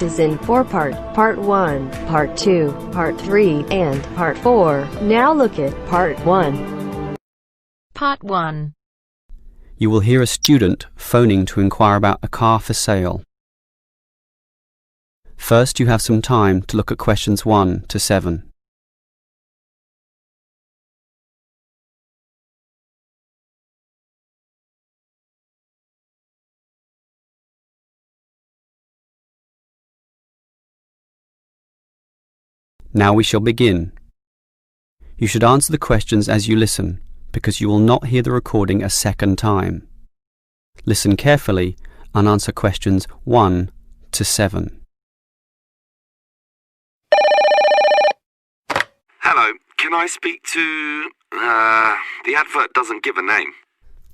Is in 4-part, Part 1, Part 2, Part 3, and Part 4. Now look at Part 1. Part 1. You will hear a student phoning to inquire about a car for sale. First, you have some time to look at questions 1 to 7. Now we shall begin. You should answer the questions as you listen, because you will not hear the recording a second time. Listen carefully and answer questions 1 to 7. Hello, can I speak to... the advert doesn't give a name.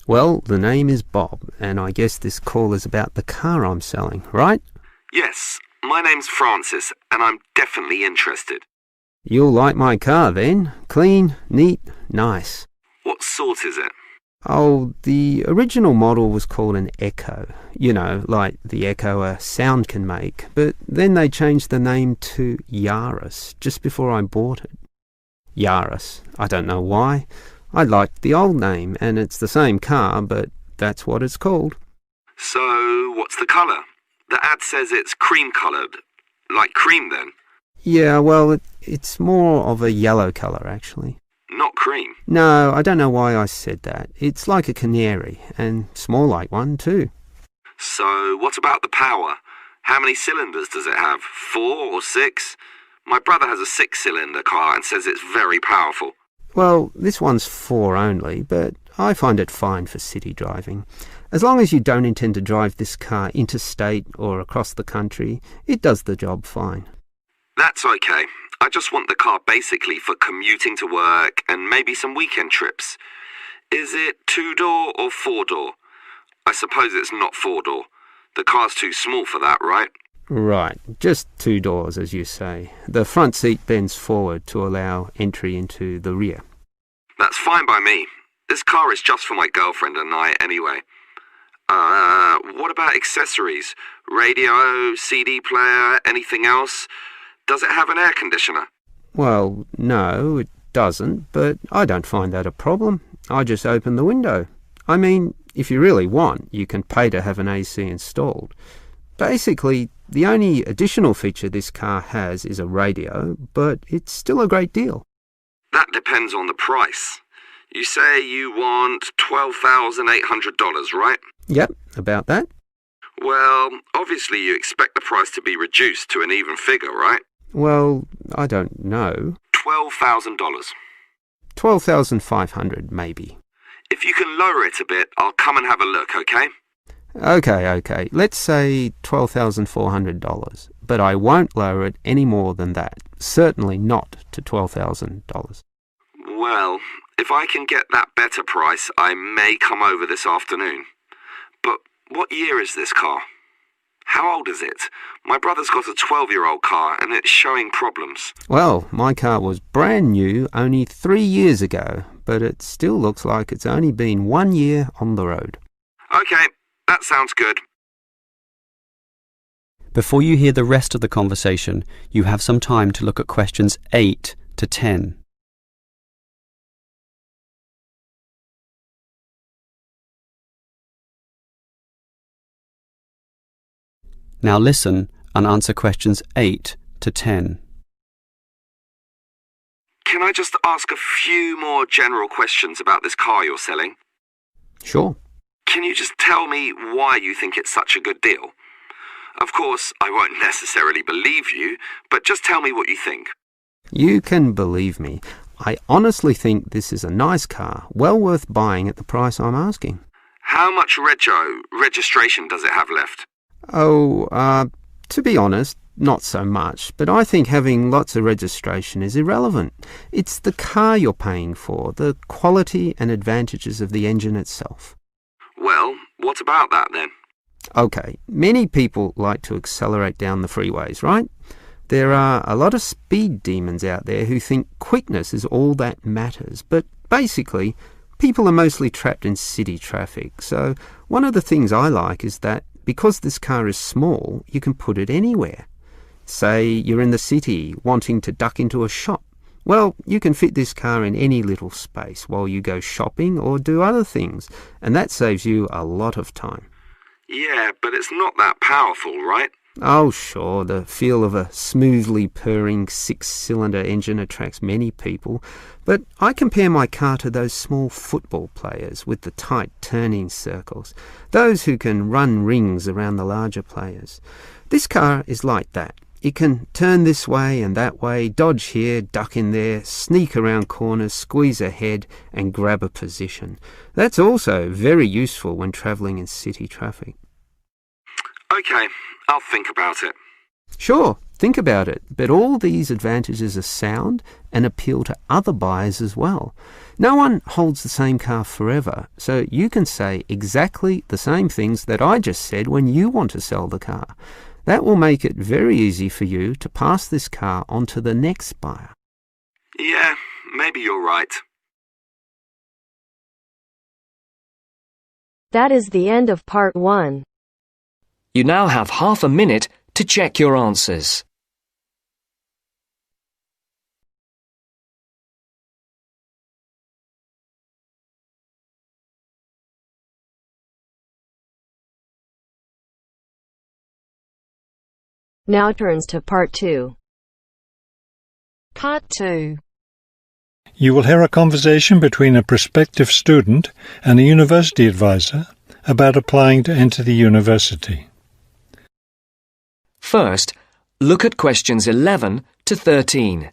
Well, the name is Bob, and I guess this call is about the car I'm selling, right? Yes, my name's Francis, and I'm definitely interested. You'll like my car then. Clean, neat, nice. What sort is it? Oh, the original model was called an Echo. You know, like the echo a sound can make. But then they changed the name to Yaris just before I bought it. Yaris. I don't know why. I liked the old name, and it's the same car, but that's what it's called. So, what's the colour? The ad says it's cream-coloured. Like cream, then? Yeah, well, it's more of a yellow colour, actually. Not cream? No, I don't know why I said that. It's like a canary, and it's more like one, too. So, what about the power? How many cylinders does it have? 4 or 6? My brother has a 6-cylinder car and says it's very powerful. Well, this one's 4 only, but I find it fine for city driving. As long as you don't intend to drive this car interstate or across the country, it does the job fine. That's okay. I just want the car basically for commuting to work and maybe some weekend trips. Is it 2-door or 4-door? I suppose it's not 4-door. The car's too small for that, right? Right, just 2 doors, as you say. The front seat bends forward to allow entry into the rear. That's fine by me. This car is just for my girlfriend and I anyway. What about accessories? Radio, CD player, anything else? Does it have an air conditioner? Well, no, it doesn't, but I don't find that a problem. I just open the window. I mean, if you really want, you can pay to have an AC installed. Basically, the only additional feature this car has is a radio, but it's still a great deal. That depends on the price. You say you want $12,800, right? Yep, about that. Well, obviously you expect the price to be reduced to an even figure, right? Well, I don't know. $12,000. $12,500, maybe. If you can lower it a bit, I'll come and have a look, okay? Okay. Let's say $12,400, but I won't lower it any more than that. Certainly not to $12,000. Well, if I can get that better price, I may come over this afternoon. But what year is this car? How old is it? My brother's got a 12-year-old car and it's showing problems. Well, my car was brand new only 3 years ago, but it still looks like it's only been 1 year on the road. Okay, that sounds good. Before you hear the rest of the conversation, you have some time to look at questions 8 to 10. Now listen and answer questions 8 to 10. Can I just ask a few more general questions about this car you're selling? Sure. Can you just tell me why you think it's such a good deal? Of course, I won't necessarily believe you, but just tell me what you think. You can believe me. I honestly think this is a nice car, well worth buying at the price I'm asking. How much registration does it have left? To be honest, not so much, but I think having lots of registration is irrelevant. It's the car you're paying for, the quality and advantages of the engine itself. Well, what about that then? Okay, many people like to accelerate down the freeways, right? There are a lot of speed demons out there who think quickness is all that matters, but basically, people are mostly trapped in city traffic, so one of the things I like is that because this car is small, you can put it anywhere. Say you're in the city wanting to duck into a shop. Well, you can fit this car in any little space while you go shopping or do other things, and that saves you a lot of time. Yeah, but it's not that powerful, right? Oh, sure, the feel of a smoothly purring 6-cylinder engine attracts many people, but I compare my car to those small football players with the tight turning circles, those who can run rings around the larger players. This car is like that. It can turn this way and that way, dodge here, duck in there, sneak around corners, squeeze ahead and grab a position. That's also very useful when travelling in city traffic. Okay, I'll think about it. Sure, think about it, but all these advantages are sound and appeal to other buyers as well. No one holds the same car forever, so you can say exactly the same things that I just said when you want to sell the car. That will make it very easy for you to pass this car on to the next buyer. Yeah, maybe you're right. That is the end of part 1. You now have half a minute to check your answers. Now turns to part 2. Part 2. You will hear a conversation between a prospective student and a university advisor about applying to enter the university. First, look at questions 11 to 13.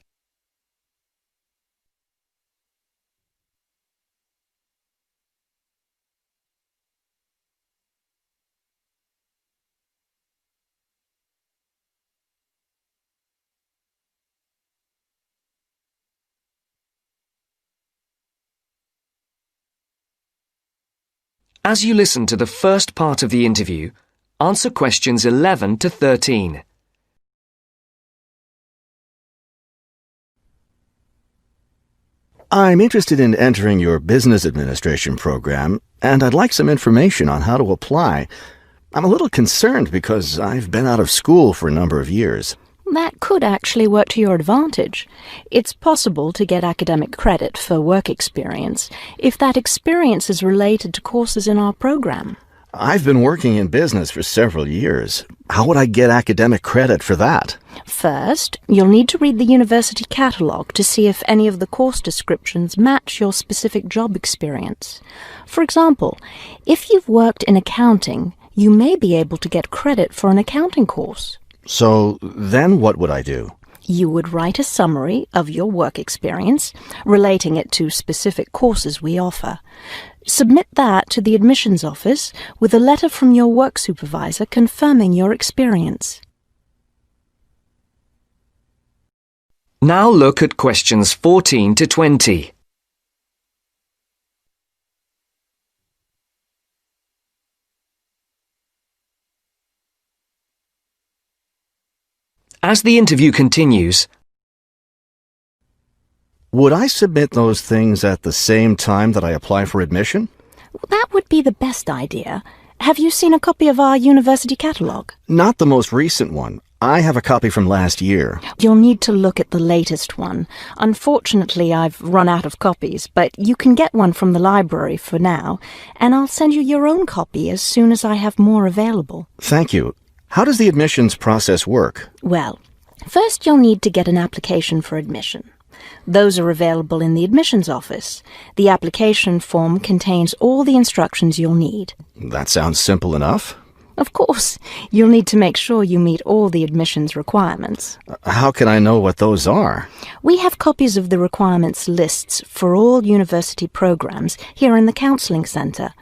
As you listen to the first part of the interview, answer questions 11 to 13. I'm interested in entering your business administration program, and I'd like some information on how to apply. I'm a little concerned because I've been out of school for a number of years. That could actually work to your advantage. It's possible to get academic credit for work experience if that experience is related to courses in our program. I've been working in business for several years. How would I get academic credit for that? First, you'll need to read the university catalogue to see if any of the course descriptions match your specific job experience. For example, if you've worked in accounting, you may be able to get credit for an accounting course. So then what would I do? You would write a summary of your work experience, relating it to specific courses we offer. Submit that to the admissions office with a letter from your work supervisor confirming your experience. Now look at questions 14 to 20. As the interview continues, would I submit those things at the same time that I apply for admission? That would be the best idea. Have you seen a copy of our university catalogue? Not the most recent one. I have a copy from last year. You'll need to look at the latest one. Unfortunately, I've run out of copies, but you can get one from the library for now, and I'll send you your own copy as soon as I have more available. Thank you. How does the admissions process work? Well, first you'll need to get an application for admission. Those are available in the admissions office. The application form contains all the instructions you'll need. That sounds simple enough. Of course, you'll need to make sure you meet all the admissions requirements. How can I know what those are? We have copies of the requirements lists for all university programs here in the counselling centre.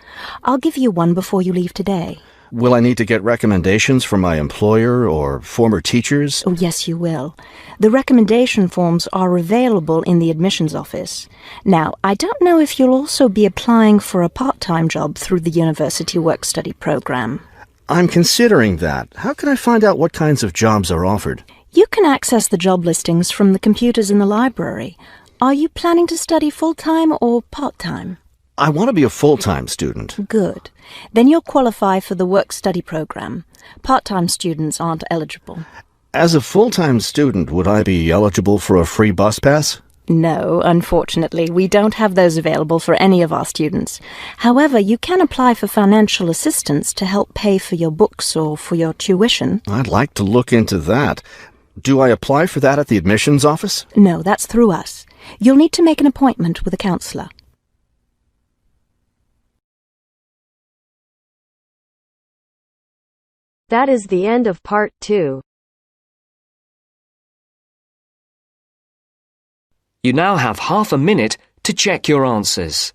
I'll give you one before you leave today. Will I need to get recommendations from my employer or former teachers? Oh, yes, you will. The recommendation forms are available in the admissions office. Now, I don't know if you'll also be applying for a part-time job through the university work-study program. I'm considering that. How can I find out what kinds of jobs are offered? You can access the job listings from the computers in the library. Are you planning to study full-time or part-time? I want to be a full-time student. Good. Then you'll qualify for the work-study program. Part-time students aren't eligible. As a full-time student, would I be eligible for a free bus pass? No, unfortunately, we don't have those available for any of our students. However, you can apply for financial assistance to help pay for your books or for your tuition. I'd like to look into that. Do I apply for that at the admissions office? No, that's through us. You'll need to make an appointment with a counsellor. That is the end of part 2. You now have half a minute to check your answers.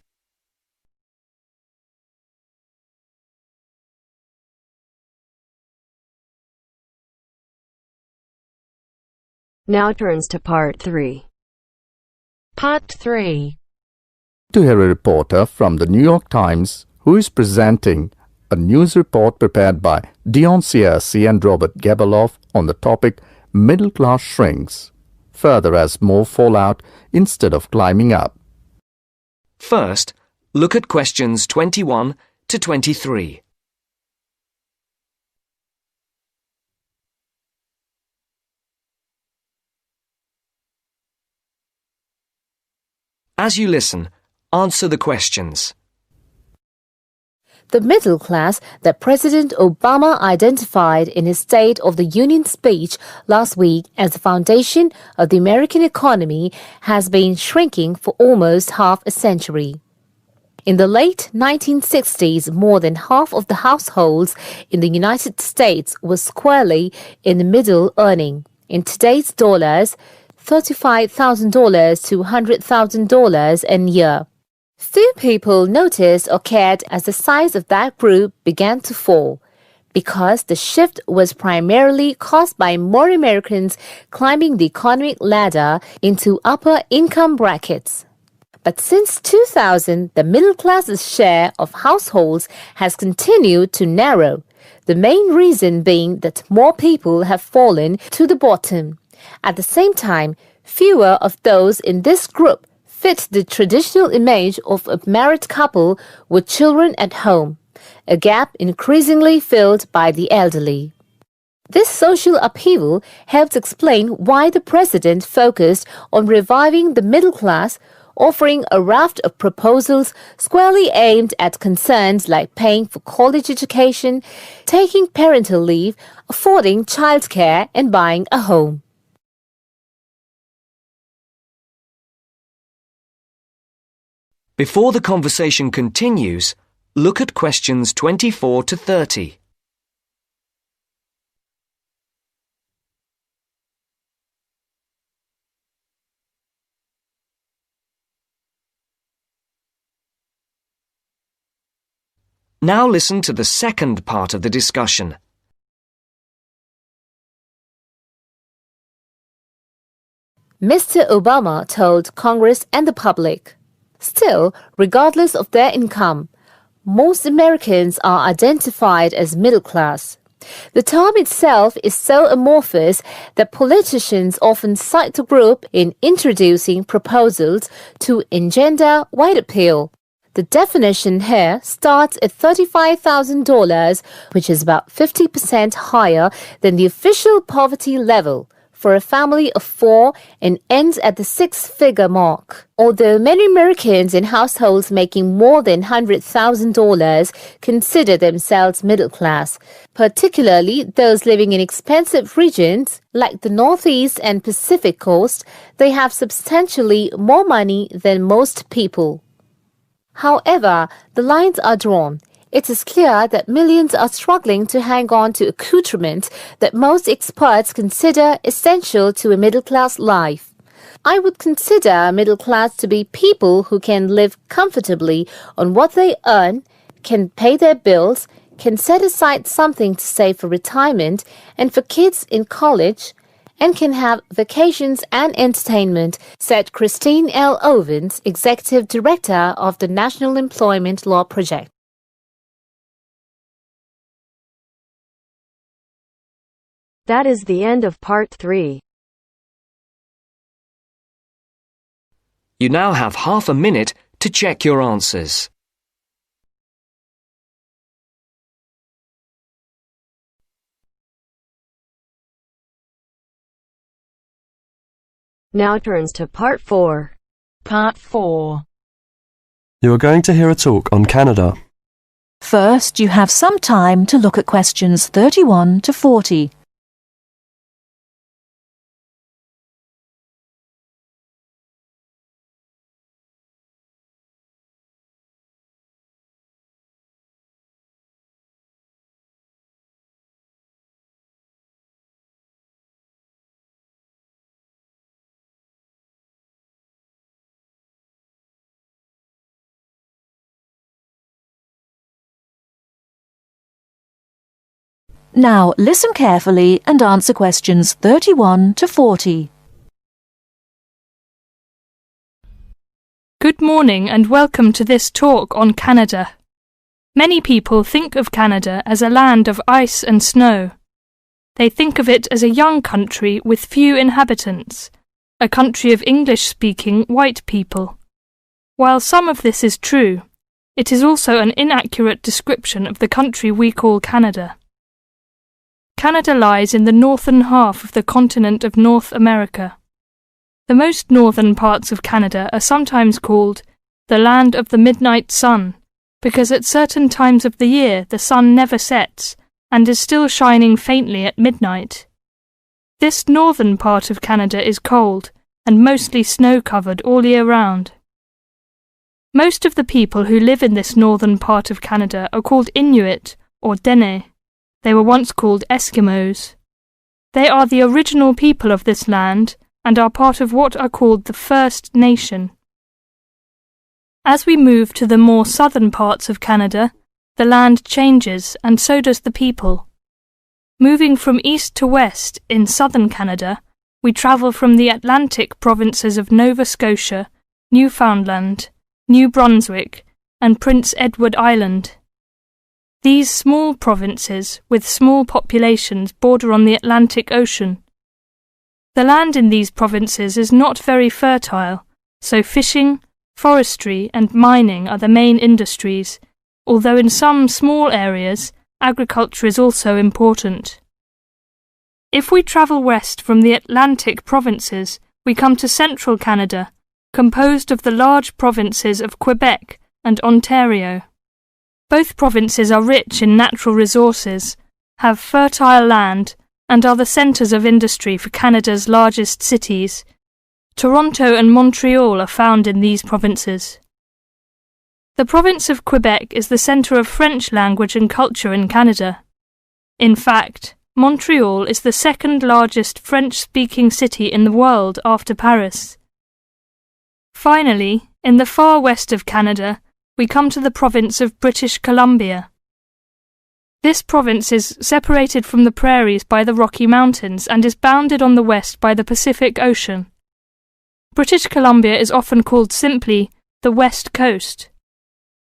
Now turns to part 3. Part 3. To hear a reporter from the New York Times who is presenting a news report prepared by Dion Searcy and Robert Gebeloff on the topic Middle Class Shrinks, further as more fall out instead of climbing up. First, look at questions 21 to 23. As you listen, answer the questions. The middle class that President Obama identified in his State of the Union speech last week as the foundation of the American economy has been shrinking for almost half a century. In the late 1960s, more than half of the households in the United States were squarely in the middle, earning, in today's dollars, $35,000 to $100,000 a year. Few people noticed or cared as the size of that group began to fall, because the shift was primarily caused by more Americans climbing the economic ladder into upper income brackets. But since 2000, the middle class's share of households has continued to narrow, the main reason being that more people have fallen to the bottom. At the same time, fewer of those in this group fit the traditional image of a married couple with children at home, a gap increasingly filled by the elderly. This social upheaval helps explain why the president focused on reviving the middle class, offering a raft of proposals squarely aimed at concerns like paying for college education, taking parental leave, affording childcare, and buying a home. Before the conversation continues, look at questions 24 to 30. Now listen to the second part of the discussion. Mr. Obama told Congress and the public, still, regardless of their income, most Americans are identified as middle class. The term itself is so amorphous that politicians often cite the group in introducing proposals to engender wide appeal. The definition here starts at $35,000, which is about 50% higher than the official poverty level for a family of 4 and ends at the 6-figure mark. Although many Americans in households making more than $100,000 consider themselves middle class, particularly those living in expensive regions like the Northeast and Pacific Coast, they have substantially more money than most people. However, the lines are drawn. It is clear that millions are struggling to hang on to accoutrements that most experts consider essential to a middle-class life. I would consider middle class to be people who can live comfortably on what they earn, can pay their bills, can set aside something to save for retirement and for kids in college, and can have vacations and entertainment, said Christine L. Ovens, Executive Director of the National Employment Law Project. That is the end of part 3. You now have half a minute to check your answers. Now turns to Part 4. Part 4. You are going to hear a talk on Canada. First, you have some time to look at questions 31 to 40. Now listen carefully and answer questions 31 to 40. Good morning and welcome to this talk on Canada. Many people think of Canada as a land of ice and snow. They think of it as a young country with few inhabitants, a country of English-speaking white people. While some of this is true, it is also an inaccurate description of the country we call Canada. Canada lies in the northern half of the continent of North America. The most northern parts of Canada are sometimes called the land of the midnight sun, because at certain times of the year the sun never sets and is still shining faintly at midnight. This northern part of Canada is cold and mostly snow-covered all year round. Most of the people who live in this northern part of Canada are called Inuit or Dene. They were once called Eskimos. They are the original people of this land and are part of what are called the First Nation. As we move to the more southern parts of Canada, the land changes and so does the people. Moving from east to west in southern Canada, we travel from the Atlantic provinces of Nova Scotia, Newfoundland, New Brunswick, and Prince Edward Island. These small provinces, with small populations, border on the Atlantic Ocean. The land in these provinces is not very fertile, so fishing, forestry and mining are the main industries, although in some small areas, agriculture is also important. If we travel west from the Atlantic provinces, we come to central Canada, composed of the large provinces of Quebec and Ontario. Both provinces are rich in natural resources, have fertile land, and are the centres of industry for Canada's largest cities. Toronto and Montreal are found in these provinces. The province of Quebec is the centre of French language and culture in Canada. In fact, Montreal is the second largest French-speaking city in the world after Paris. Finally, in the far west of Canada, we come to the province of British Columbia. This province is separated from the prairies by the Rocky Mountains and is bounded on the west by the Pacific Ocean. British Columbia is often called simply the West Coast.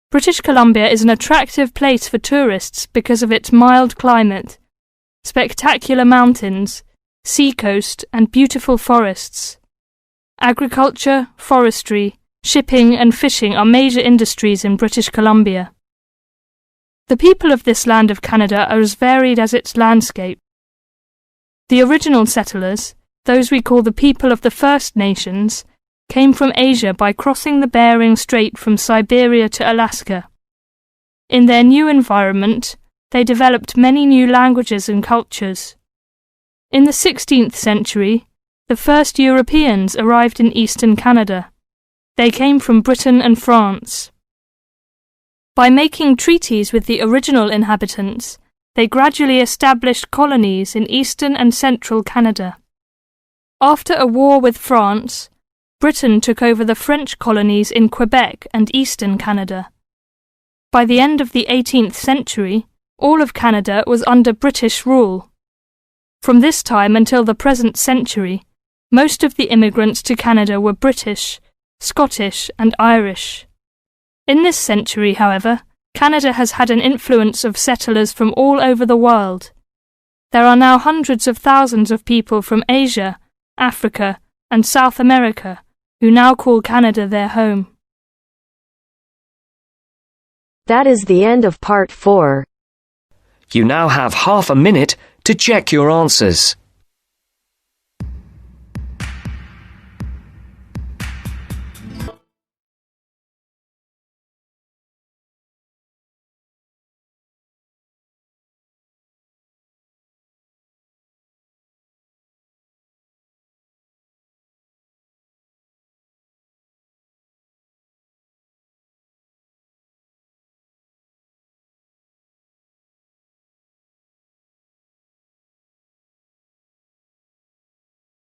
British Columbia is an attractive place for tourists because of its mild climate, spectacular mountains, seacoast, and beautiful forests. Agriculture, forestry, shipping and fishing are major industries in British Columbia. The people of this land of Canada are as varied as its landscape. The original settlers, those we call the people of the First Nations, came from Asia by crossing the Bering Strait from Siberia to Alaska. In their new environment, they developed many new languages and cultures. In the 16th century, the first Europeans arrived in eastern Canada. They came from Britain and France. By making treaties with the original inhabitants, they gradually established colonies in eastern and central Canada. After a war with France, Britain took over the French colonies in Quebec and eastern Canada. By the end of the 18th century, all of Canada was under British rule. From this time until the present century, most of the immigrants to Canada were British, Scottish and Irish. In this century, however, Canada has had an influence of settlers from all over the world. There are now hundreds of thousands of people from Asia, Africa and South America who now call Canada their home. That is the end of Part 4. You now have half a minute to check your answers.